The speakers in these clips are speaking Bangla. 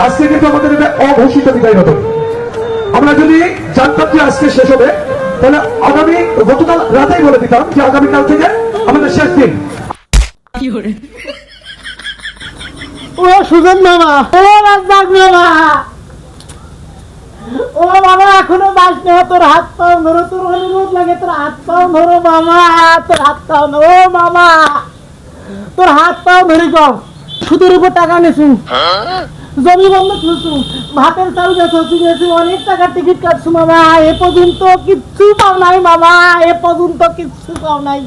আজকে কিন্তু আমাদের এটা অঘোষিত বিদায় হবে। আমরা যদি জানতাম যে আজকে শেষ হবে, তাহলে গতকাল রাতেই বলে দিতাম যে আগামীকাল থেকে আমাদের শেষ দিন। ও সুজন মামা, ও রাজ্জাক মামা, ও মামা এখনো বাস না, তোর হাত পাও ধরো, তোর অনুরোধ লাগে, তোর হাত পাও ধরো মামা, তোর হাত পাও ধরো মামা, তোর হাত পাও ধরে কম। সুদের উপর টাকা নিছু, জমি বন্ধক নিছু, ভাতের চাল গেছি, অনেক টাকার টিকিট কাটছু মামা, এ পর্যন্ত কিচ্ছু পাও নাই মামা, এ পর্যন্ত কিচ্ছু পাও নাই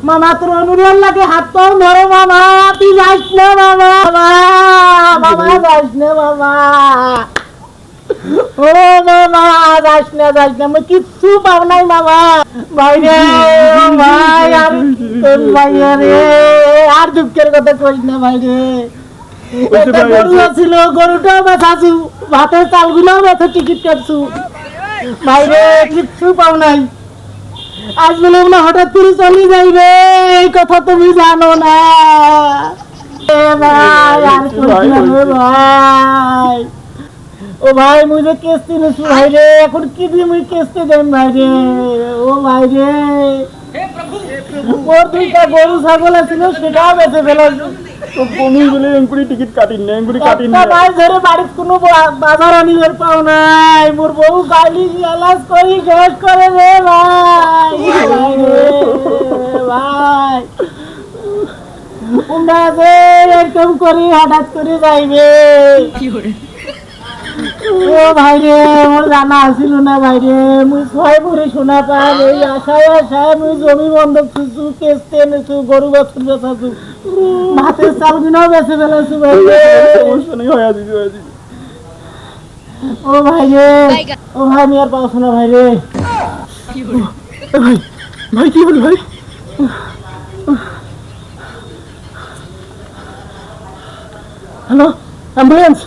মামা। তোর অনুরোধ লাগে, হাত পাও ধরো মামা, তুই যাস না মামা, মামা যাস না মামা, ও মামা যাস না, আমি কিচ্ছু পাও নাই মামা। ভাইরে ভাই, আর তোর ভাইয়া রে, আর দুঃখের কথা কইস না ভাইরে। একটা গরু ছিল, গরুটাও বেচাছু, ভাতের চালগুলোও বেচে টিকিট কাটছু ভাইরে, কিচ্ছু পাও নাই। আজ বলে না হঠাৎ করে চলে যাইবে, এই কথা তুমি জানো না ভাই। আর ভাই, ও ভাই মুই যে কেস্তি নিছু ভাই রে, এখন কি দিয়ে মুই কেস্তি দেন ভাই রে, ও ভাই রে। ওর দুইটা গরু ছাগল ছিল, সেটাও বেঁচে ফেলাইছো। তো তুমি বলে এঙ্কুরি টিকিট কাটিন না, এঙ্কুরি কাটিন না ভাই ধরে বাড়ির কোনো বাজার আনিবার পাও নাই, মোর বউ গালি গালাজ করি শেষ করে রে ভাই। ভাই উন্না যে এরকম করি হঠাৎ করে যাইবে, ও ভাই রে, মোর জানা আসিল না ভাই রে। মুই ছয় ভরে শোনা পাই, এই আশায় মুই জমি বন্ধক ছুছু, কেস্তে এনেছু, গরু বাছুর বেচাছু, ভাতের চাল গুনাও বেচে ফেলেছু ভাই রে। ও ভাই রে, ও ভাই আমি আর পাওছ না ভাই রে। ভাই ভাই কি হল ভাই? Hello, ambulance.